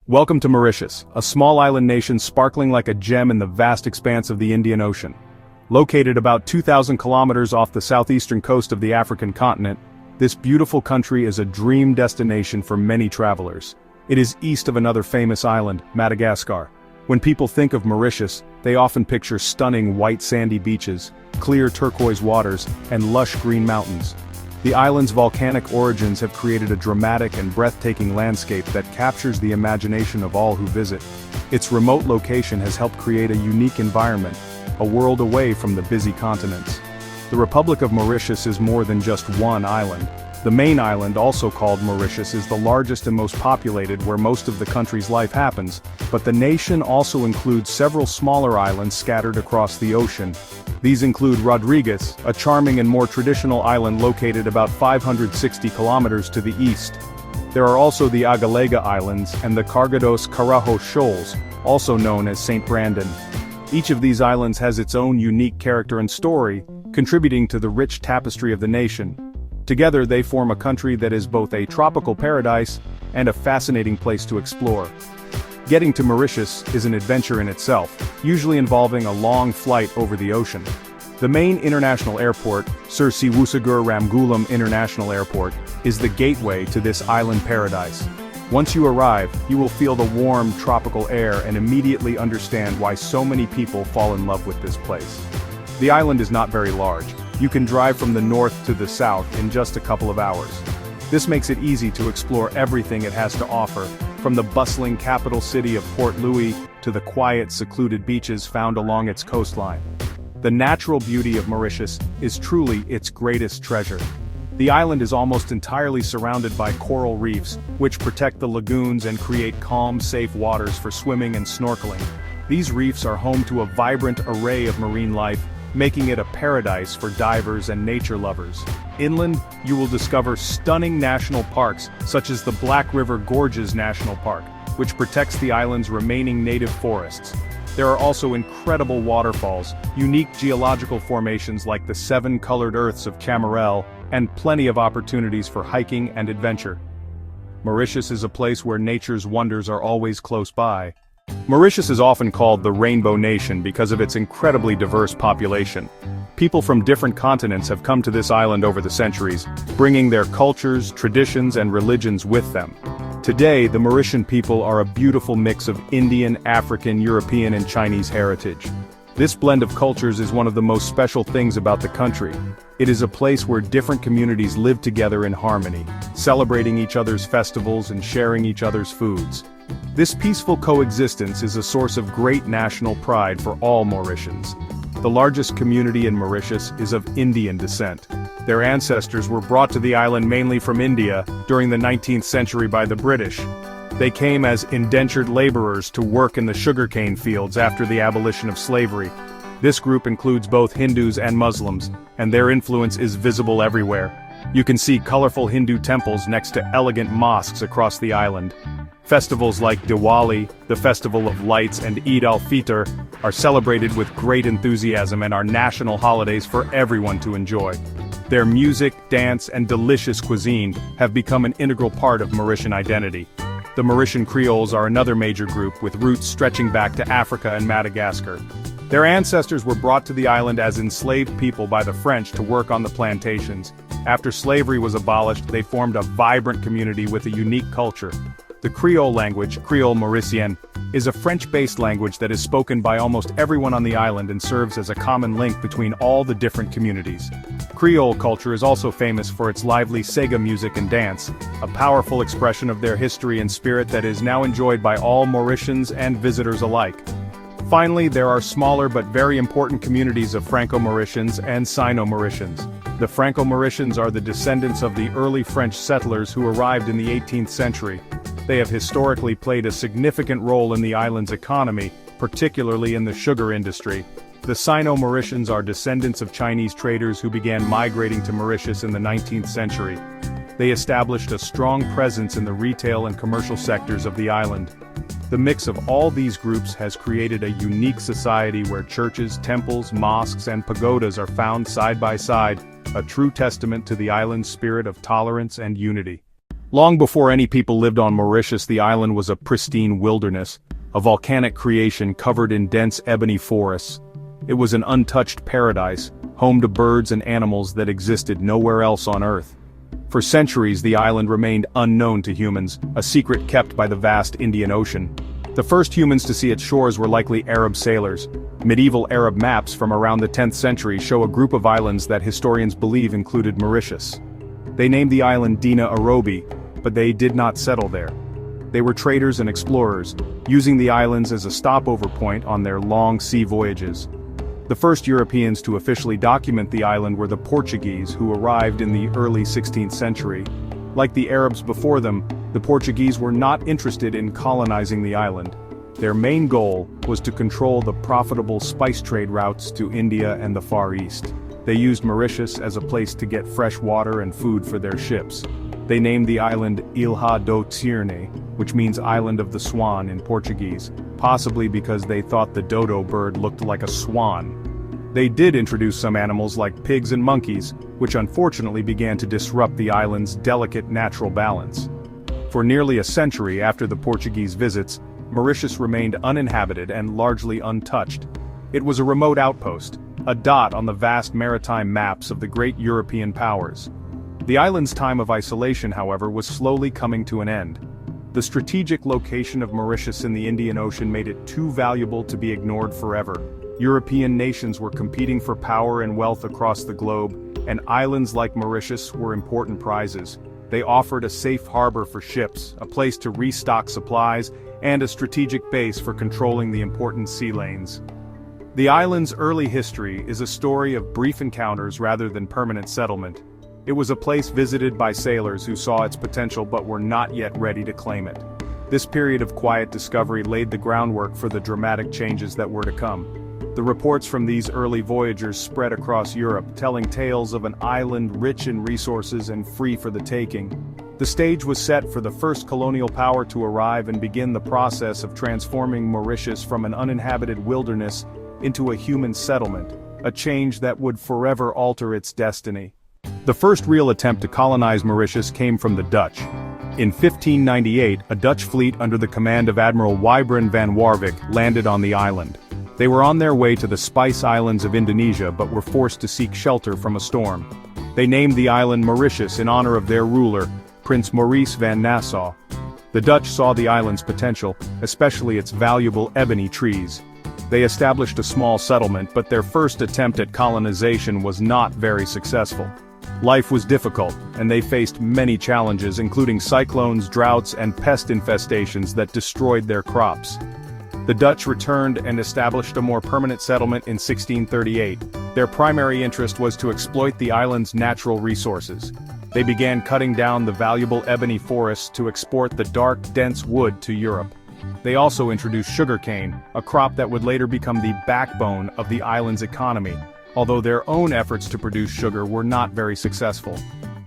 Welcome to Mauritius, a small island nation sparkling like a gem in the vast expanse of the Indian Ocean. Located about 2,000 kilometers off the southeastern coast of the African continent, this beautiful country is a dream destination for many travelers. It is east of another famous island, Madagascar. When people think of Mauritius, they often picture stunning white sandy beaches, clear turquoise waters, and lush green mountains. The island's volcanic origins have created a dramatic and breathtaking landscape that captures the imagination of all who visit. Its remote location has helped create a unique environment, a world away from the busy continents. The Republic of Mauritius is more than just one island. The main island, also called Mauritius, is the largest and most populated, where most of the country's life happens, but the nation also includes several smaller islands scattered across the ocean. These include Rodrigues, a charming and more traditional island located about 560 kilometers to the east. There are also the Agalega Islands and the Cargados Carajo Shoals, also known as St. Brandon. Each of these islands has its own unique character and story, contributing to the rich tapestry of the nation. Together they form a country that is both a tropical paradise and a fascinating place to explore. Getting to Mauritius is an adventure in itself, usually involving a long flight over the ocean. The main international airport, Sir Siwusagur Ramgoolam International Airport, is the gateway to this island paradise. Once you arrive, you will feel the warm tropical air and immediately understand why so many people fall in love with this place. The island is not very large. You can drive from the north to the south in just a couple of hours. This makes it easy to explore everything it has to offer, from the bustling capital city of Port Louis to the quiet, secluded beaches found along its coastline. The natural beauty of Mauritius is truly its greatest treasure. The island is almost entirely surrounded by coral reefs, which protect the lagoons and create calm, safe waters for swimming and snorkeling. These reefs are home to a vibrant array of marine life, making it a paradise for divers and nature lovers. Inland, you will discover stunning national parks, such as the Black River Gorges National Park, which protects the island's remaining native forests. There are also incredible waterfalls, unique geological formations like the seven colored earths of Chamarel, and plenty of opportunities for hiking and adventure. Mauritius is a place where nature's wonders are always close by. Mauritius is often called the Rainbow Nation because of its incredibly diverse population. People from different continents have come to this island over the centuries, bringing their cultures, traditions, and religions with them. Today, the Mauritian people are a beautiful mix of Indian, African, European, and Chinese heritage. This blend of cultures is one of the most special things about the country. It is a place where different communities live together in harmony, celebrating each other's festivals and sharing each other's foods. This peaceful coexistence is a source of great national pride for all Mauritians. The largest community in Mauritius is of Indian descent. Their ancestors were brought to the island mainly from India during the 19th century by the British. They came as indentured laborers to work in the sugarcane fields after the abolition of slavery. This group includes both Hindus and Muslims, and their influence is visible everywhere. You can see colorful Hindu temples next to elegant mosques across the island. Festivals like Diwali, the Festival of Lights, and Eid al-Fitr are celebrated with great enthusiasm and are national holidays for everyone to enjoy. Their music, dance, and delicious cuisine have become an integral part of Mauritian identity. The Mauritian Creoles are another major group with roots stretching back to Africa and Madagascar. Their ancestors were brought to the island as enslaved people by the French to work on the plantations. After slavery was abolished, they formed a vibrant community with a unique culture. The Creole language, Creole Mauricien, is a French-based language that is spoken by almost everyone on the island and serves as a common link between all the different communities. Creole culture is also famous for its lively Sega music and dance, a powerful expression of their history and spirit that is now enjoyed by all Mauritians and visitors alike. Finally, there are smaller but very important communities of Franco-Mauritians and Sino-Mauritians. The Franco-Mauritians are the descendants of the early French settlers who arrived in the 18th century. They have historically played a significant role in the island's economy, particularly in the sugar industry. The Sino-Mauritians are descendants of Chinese traders who began migrating to Mauritius in the 19th century. They established a strong presence in the retail and commercial sectors of the island. The mix of all these groups has created a unique society where churches, temples, mosques, and pagodas are found side by side, a true testament to the island's spirit of tolerance and unity. Long before any people lived on Mauritius, the island was a pristine wilderness, a volcanic creation covered in dense ebony forests. It was an untouched paradise, home to birds and animals that existed nowhere else on Earth. For centuries, the island remained unknown to humans, a secret kept by the vast Indian Ocean. The first humans to see its shores were likely Arab sailors. Medieval Arab maps from around the 10th century show a group of islands that historians believe included Mauritius. They named the island Dina Arobi, but they did not settle there. They were traders and explorers, using the islands as a stopover point on their long sea voyages. The first Europeans to officially document the island were the Portuguese, who arrived in the early 16th century. Like the Arabs before them, the Portuguese were not interested in colonizing the island. Their main goal was to control the profitable spice trade routes to India and the Far East. They used Mauritius as a place to get fresh water and food for their ships. They named the island Ilha do Cisne, which means Island of the Swan in Portuguese, possibly because they thought the dodo bird looked like a swan. They did introduce some animals like pigs and monkeys, which unfortunately began to disrupt the island's delicate natural balance. For nearly a century after the Portuguese visits, Mauritius remained uninhabited and largely untouched. It was a remote outpost, a dot on the vast maritime maps of the great European powers. The island's time of isolation, however, was slowly coming to an end. The strategic location of Mauritius in the Indian Ocean made it too valuable to be ignored forever. European nations were competing for power and wealth across the globe, and islands like Mauritius were important prizes. They offered a safe harbor for ships, a place to restock supplies, and a strategic base for controlling the important sea lanes. The island's early history is a story of brief encounters rather than permanent settlement. It was a place visited by sailors who saw its potential but were not yet ready to claim it. This period of quiet discovery laid the groundwork for the dramatic changes that were to come. The reports from these early voyagers spread across Europe, telling tales of an island rich in resources and free for the taking. The stage was set for the first colonial power to arrive and begin the process of transforming Mauritius from an uninhabited wilderness into a human settlement, a change that would forever alter its destiny. The first real attempt to colonize Mauritius came from the Dutch. In 1598, a Dutch fleet under the command of Admiral Wybron van Warwick landed on the island. They were on their way to the Spice Islands of Indonesia but were forced to seek shelter from a storm. They named the island Mauritius in honor of their ruler, Prince Maurice van Nassau. The Dutch saw the island's potential, especially its valuable ebony trees. They established a small settlement, but their first attempt at colonization was not very successful. Life was difficult, and they faced many challenges including cyclones, droughts, and pest infestations that destroyed their crops. The Dutch returned and established a more permanent settlement in 1638. Their primary interest was to exploit the island's natural resources. They began cutting down the valuable ebony forests to export the dark, dense wood to Europe. They also introduced sugarcane, a crop that would later become the backbone of the island's economy, although their own efforts to produce sugar were not very successful.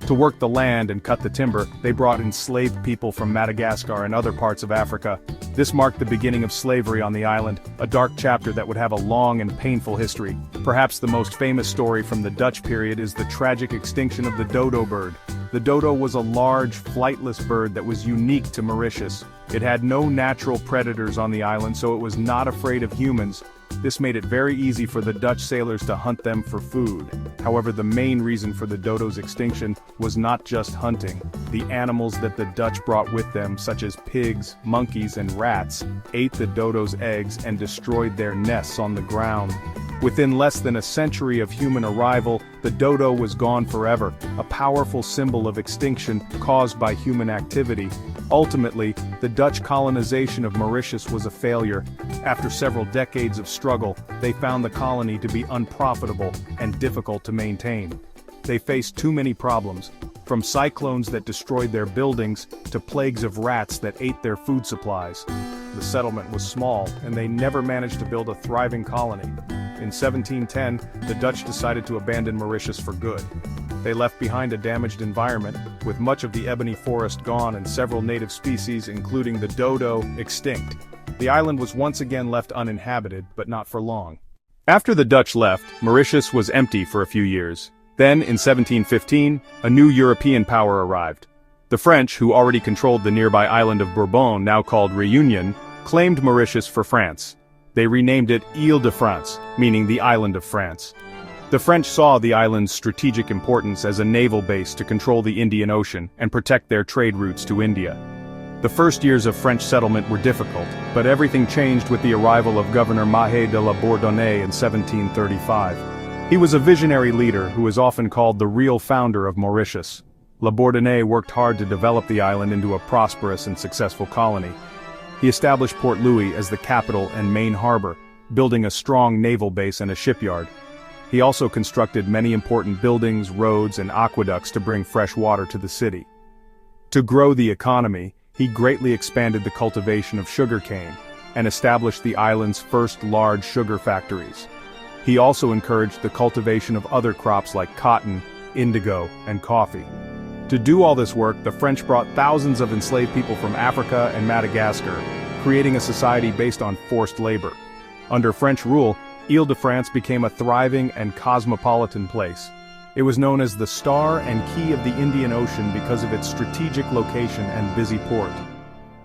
To work the land and cut the timber, they brought enslaved people from Madagascar and other parts of Africa. This marked the beginning of slavery on the island, a dark chapter that would have a long and painful history. Perhaps the most famous story from the Dutch period is the tragic extinction of the dodo bird. The dodo was a large, flightless bird that was unique to Mauritius. It had no natural predators on the island, so it was not afraid of humans. This made it very easy for the Dutch sailors to hunt them for food. However, the main reason for the dodo's extinction was not just hunting. The animals that the Dutch brought with them, such as pigs, monkeys, and rats, ate the dodo's eggs and destroyed their nests on the ground. Within less than a century of human arrival, the dodo was gone forever, a powerful symbol of extinction caused by human activity. Ultimately, the Dutch colonization of Mauritius was a failure. After several decades of struggle, they found the colony to be unprofitable and difficult to maintain. They faced too many problems, from cyclones that destroyed their buildings to plagues of rats that ate their food supplies. The settlement was small, and they never managed to build a thriving colony. In 1710, the Dutch decided to abandon Mauritius for good. They left behind a damaged environment, with much of the ebony forest gone and several native species, including the dodo, extinct. The island was once again left uninhabited, but not for long. After the Dutch left, Mauritius was empty for a few years. Then, in 1715, a new European power arrived. The French, who already controlled the nearby island of Bourbon, now called Réunion, claimed Mauritius for France. They renamed it Île-de-France, meaning the Island of France. The French saw the island's strategic importance as a naval base to control the Indian Ocean and protect their trade routes to India. The first years of French settlement were difficult, but everything changed with the arrival of Governor Mahé de la Bourdonnais in 1735. He was a visionary leader who is often called the real founder of Mauritius. La Bourdonnais worked hard to develop the island into a prosperous and successful colony. He established Port Louis as the capital and main harbor, building a strong naval base and a shipyard. He also constructed many important buildings, roads, and aqueducts to bring fresh water to the city. To grow the economy, he greatly expanded the cultivation of sugarcane and established the island's first large sugar factories. He also encouraged the cultivation of other crops like cotton, indigo, and coffee. To do all this work, the French brought thousands of enslaved people from Africa and Madagascar, creating a society based on forced labor. Under French rule, Île-de-France became a thriving and cosmopolitan place. It was known as the Star and Key of the Indian Ocean because of its strategic location and busy port.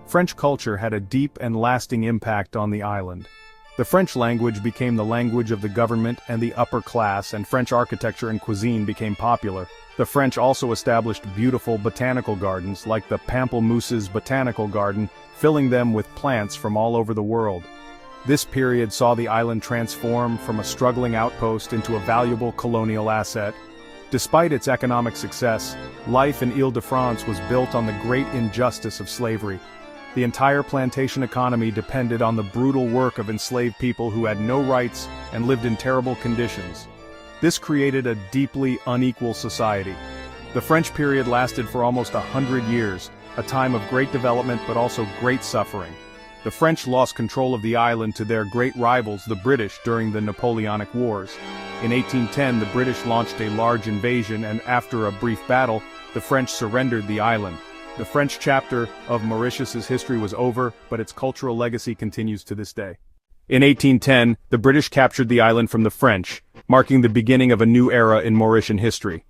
French culture had a deep and lasting impact on the island. The French language became the language of the government and the upper class, and French architecture and cuisine became popular. The French also established beautiful botanical gardens like the Pamplemousses Botanical Garden, filling them with plants from all over the world. This period saw the island transform from a struggling outpost into a valuable colonial asset. Despite its economic success, life in Île-de-France was built on the great injustice of slavery. The entire plantation economy depended on the brutal work of enslaved people who had no rights and lived in terrible conditions. This created a deeply unequal society. The French period lasted for almost 100 years, a time of great development but also great suffering. The French lost control of the island to their great rivals, the British, during the Napoleonic Wars. In 1810, the British launched a large invasion, and after a brief battle, the French surrendered the island. The French chapter of Mauritius's history was over, but its cultural legacy continues to this day. In 1810, the British captured the island from the French, marking the beginning of a new era in Mauritian history.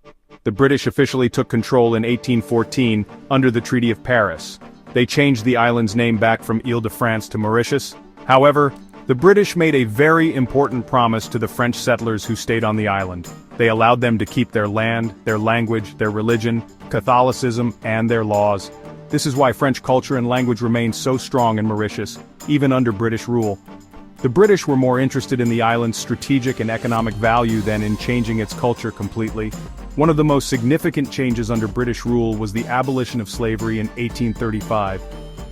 The British officially took control in 1814 under the Treaty of Paris. They changed the island's name back from Île-de-France to Mauritius. However, the British made a very important promise to the French settlers who stayed on the island. They allowed them to keep their land, their language, their religion, Catholicism, and their laws. This is why French culture and language remained so strong in Mauritius, even under British rule. The British were more interested in the island's strategic and economic value than in changing its culture completely. One of the most significant changes under British rule was the abolition of slavery in 1835.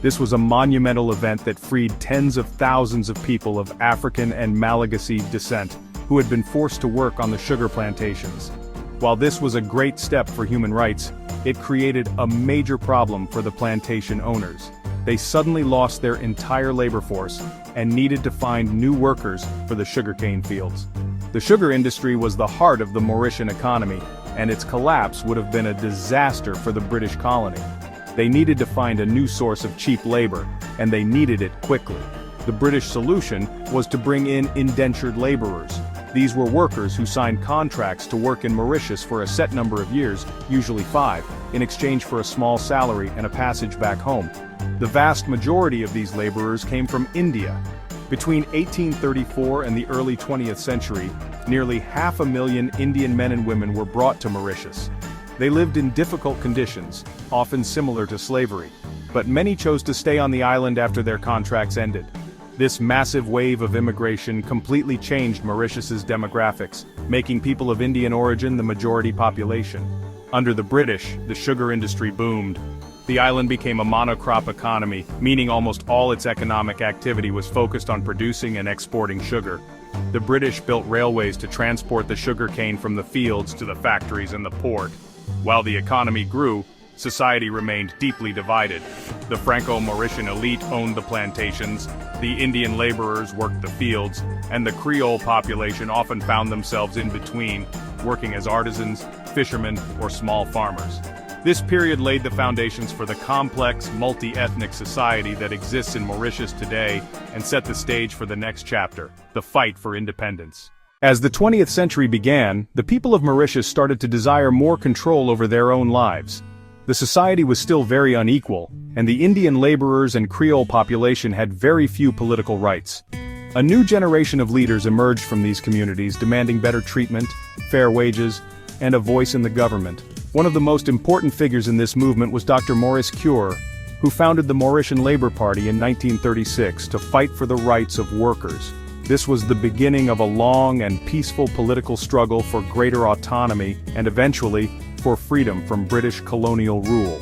This was a monumental event that freed tens of thousands of people of African and Malagasy descent, who had been forced to work on the sugar plantations. While this was a great step for human rights, it created a major problem for the plantation owners. They suddenly lost their entire labor force and needed to find new workers for the sugarcane fields. The sugar industry was the heart of the Mauritian economy, and its collapse would have been a disaster for the British colony. They needed to find a new source of cheap labor, and they needed it quickly. The British solution was to bring in indentured laborers. These were workers who signed contracts to work in Mauritius for a set number of years, usually 5, in exchange for a small salary and a passage back home. The vast majority of these laborers came from India. Between 1834 and the early 20th century, nearly 500,000 Indian men and women were brought to Mauritius. They lived in difficult conditions, often similar to slavery, but many chose to stay on the island after their contracts ended. This massive wave of immigration completely changed Mauritius's demographics, making people of Indian origin the majority population. Under the British, the sugar industry boomed. The island became a monocrop economy, meaning almost all its economic activity was focused on producing and exporting sugar. The British built railways to transport the sugar cane from the fields to the factories and the port. While the economy grew, society remained deeply divided. The Franco-Mauritian elite owned the plantations, the Indian laborers worked the fields, and the Creole population often found themselves in between, working as artisans, fishermen, or small farmers. This period laid the foundations for the complex, multi-ethnic society that exists in Mauritius today and set the stage for the next chapter, the fight for independence. As the 20th century began, the people of Mauritius started to desire more control over their own lives. The society was still very unequal, and the Indian laborers and Creole population had very few political rights. A new generation of leaders emerged from these communities demanding better treatment, fair wages, and a voice in the government. One of the most important figures in this movement was Dr. Maurice Cure, who founded the Mauritian Labour Party in 1936 to fight for the rights of workers. This was the beginning of a long and peaceful political struggle for greater autonomy and eventually, for freedom from British colonial rule.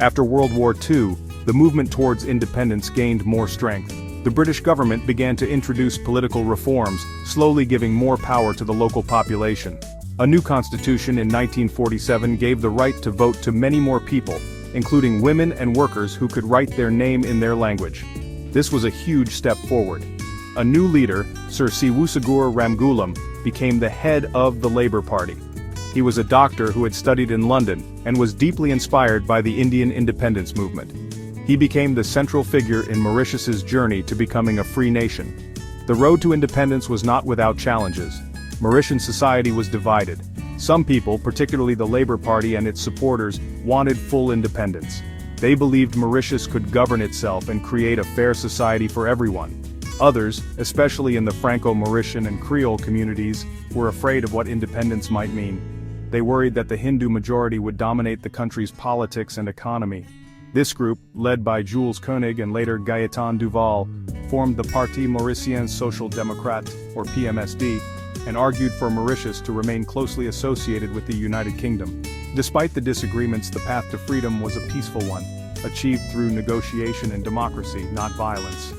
After World War II, the movement towards independence gained more strength. The British government began to introduce political reforms, slowly giving more power to the local population. A new constitution in 1947 gave the right to vote to many more people, including women and workers who could write their name in their language. This was a huge step forward. A new leader, Sir Siwusagur Ramgoolam, became the head of the Labour Party. He was a doctor who had studied in London and was deeply inspired by the Indian independence movement. He became the central figure in Mauritius's journey to becoming a free nation. The road to independence was not without challenges. Mauritian society was divided. Some people, particularly the Labour Party and its supporters, wanted full independence. They believed Mauritius could govern itself and create a fair society for everyone. Others, especially in the Franco-Mauritian and Creole communities, were afraid of what independence might mean. They worried that the Hindu majority would dominate the country's politics and economy. This group, led by Jules Koenig and later Gaëtan Duval, formed the Parti Mauricien Social Démocrate, or PMSD, and argued for Mauritius to remain closely associated with the United Kingdom. Despite the disagreements, the path to freedom was a peaceful one, achieved through negotiation and democracy, not violence.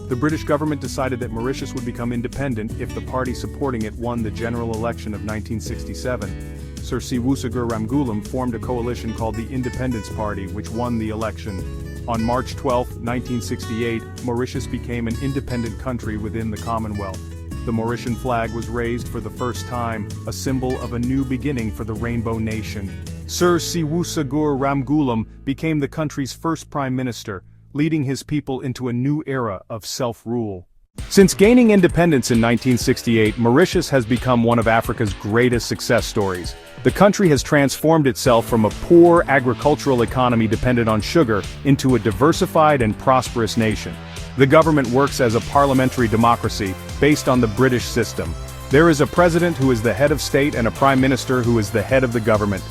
The British government decided that Mauritius would become independent if the party supporting it won the general election of 1967. Sir Siwusagur Ramgoolam formed a coalition called the Independence Party, which won the election. On March 12, 1968, Mauritius became an independent country within the Commonwealth. The Mauritian flag was raised for the first time, a symbol of a new beginning for the Rainbow Nation. Sir Siwusagur Ramgoolam became the country's first prime minister, leading his people into a new era of self-rule. Since gaining independence in 1968, Mauritius has become one of Africa's greatest success stories. The country has transformed itself from a poor agricultural economy dependent on sugar into a diversified and prosperous nation. The government works as a parliamentary democracy, based on the British system. There is a president who is the head of state and a prime minister who is the head of the government.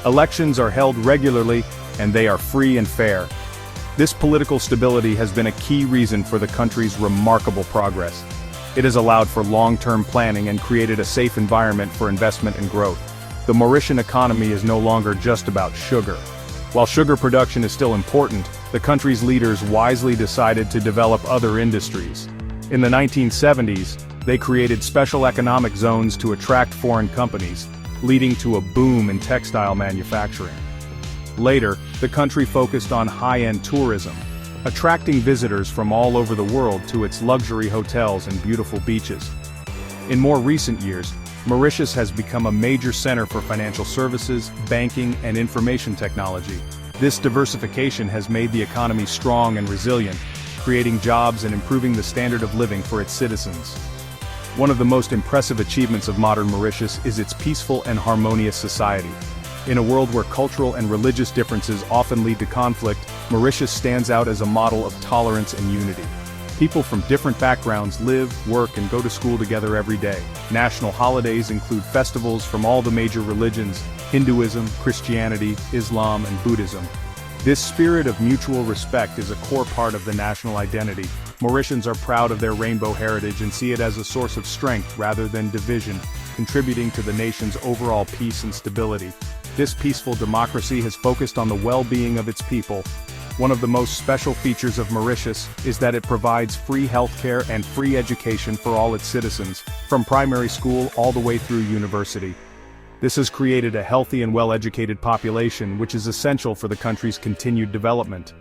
Elections are held regularly, and they are free and fair. This political stability has been a key reason for the country's remarkable progress. It has allowed for long-term planning and created a safe environment for investment and growth. The Mauritian economy is no longer just about sugar. While sugar production is still important, the country's leaders wisely decided to develop other industries. In the 1970s, they created special economic zones to attract foreign companies, leading to a boom in textile manufacturing. Later, the country focused on high-end tourism, attracting visitors from all over the world to its luxury hotels and beautiful beaches. In more recent years, Mauritius has become a major center for financial services, banking, and information technology. This diversification has made the economy strong and resilient, creating jobs and improving the standard of living for its citizens. One of the most impressive achievements of modern Mauritius is its peaceful and harmonious society. In a world where cultural and religious differences often lead to conflict, Mauritius stands out as a model of tolerance and unity. People from different backgrounds live, work, and go to school together every day. National holidays include festivals from all the major religions: Hinduism, Christianity, Islam, and Buddhism. This spirit of mutual respect is a core part of the national identity. Mauritians are proud of their rainbow heritage and see it as a source of strength rather than division, contributing to the nation's overall peace and stability. This peaceful democracy has focused on the well-being of its people. One of the most special features of Mauritius is that it provides free healthcare and free education for all its citizens, from primary school all the way through university. This has created a healthy and well-educated population, which is essential for the country's continued development.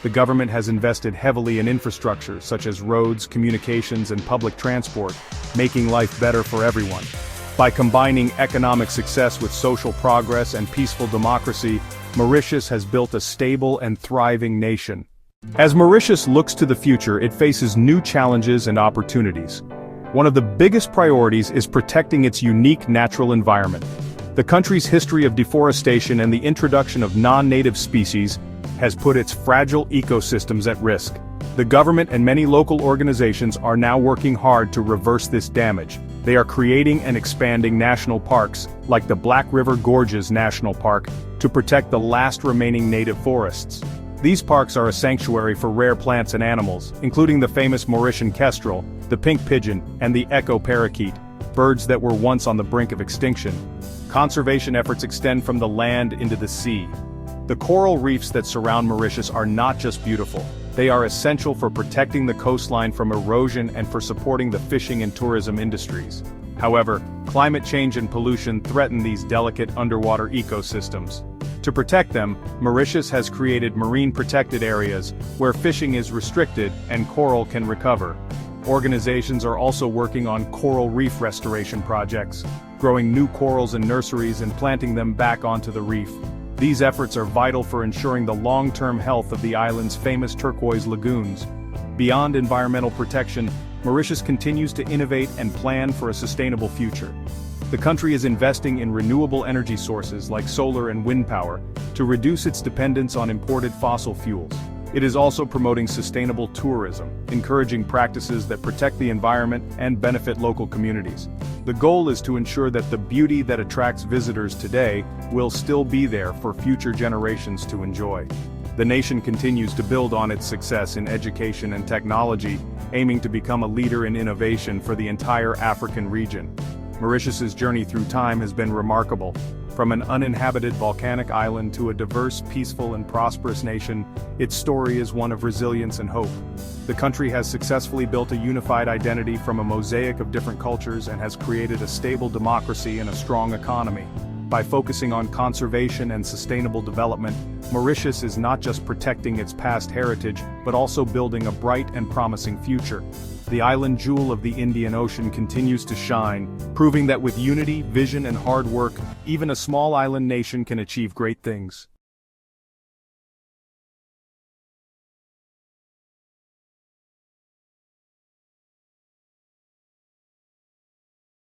The government has invested heavily in infrastructure such as roads, communications, and public transport, making life better for everyone. By combining economic success with social progress and peaceful democracy, Mauritius has built a stable and thriving nation. As Mauritius looks to the future, it faces new challenges and opportunities. One of the biggest priorities is protecting its unique natural environment. The country's history of deforestation and the introduction of non-native species has put its fragile ecosystems at risk. The government and many local organizations are now working hard to reverse this damage. They are creating and expanding national parks, like the Black River Gorges National Park, to protect the last remaining native forests. These parks are a sanctuary for rare plants and animals, including the famous Mauritian kestrel, the pink pigeon, and the echo parakeet, birds that were once on the brink of extinction. Conservation efforts extend from the land into the sea. The coral reefs that surround Mauritius are not just beautiful. They are essential for protecting the coastline from erosion and for supporting the fishing and tourism industries. However, climate change and pollution threaten these delicate underwater ecosystems. To protect them, Mauritius has created marine protected areas where fishing is restricted and coral can recover. Organizations are also working on coral reef restoration projects, growing new corals in nurseries and planting them back onto the reef. These efforts are vital for ensuring the long-term health of the island's famous turquoise lagoons. Beyond environmental protection, Mauritius continues to innovate and plan for a sustainable future. The country is investing in renewable energy sources like solar and wind power to reduce its dependence on imported fossil fuels. It is also promoting sustainable tourism, encouraging practices that protect the environment and benefit local communities. The goal is to ensure that the beauty that attracts visitors today will still be there for future generations to enjoy. The nation continues to build on its success in education and technology, aiming to become a leader in innovation for the entire African region. Mauritius's journey through time has been remarkable. From an uninhabited volcanic island to a diverse, peaceful and prosperous nation, its story is one of resilience and hope. The country has successfully built a unified identity from a mosaic of different cultures and has created a stable democracy and a strong economy. By focusing on conservation and sustainable development, Mauritius is not just protecting its past heritage, but also building a bright and promising future. The island jewel of the Indian Ocean continues to shine, proving that with unity, vision and hard work, even a small island nation can achieve great things.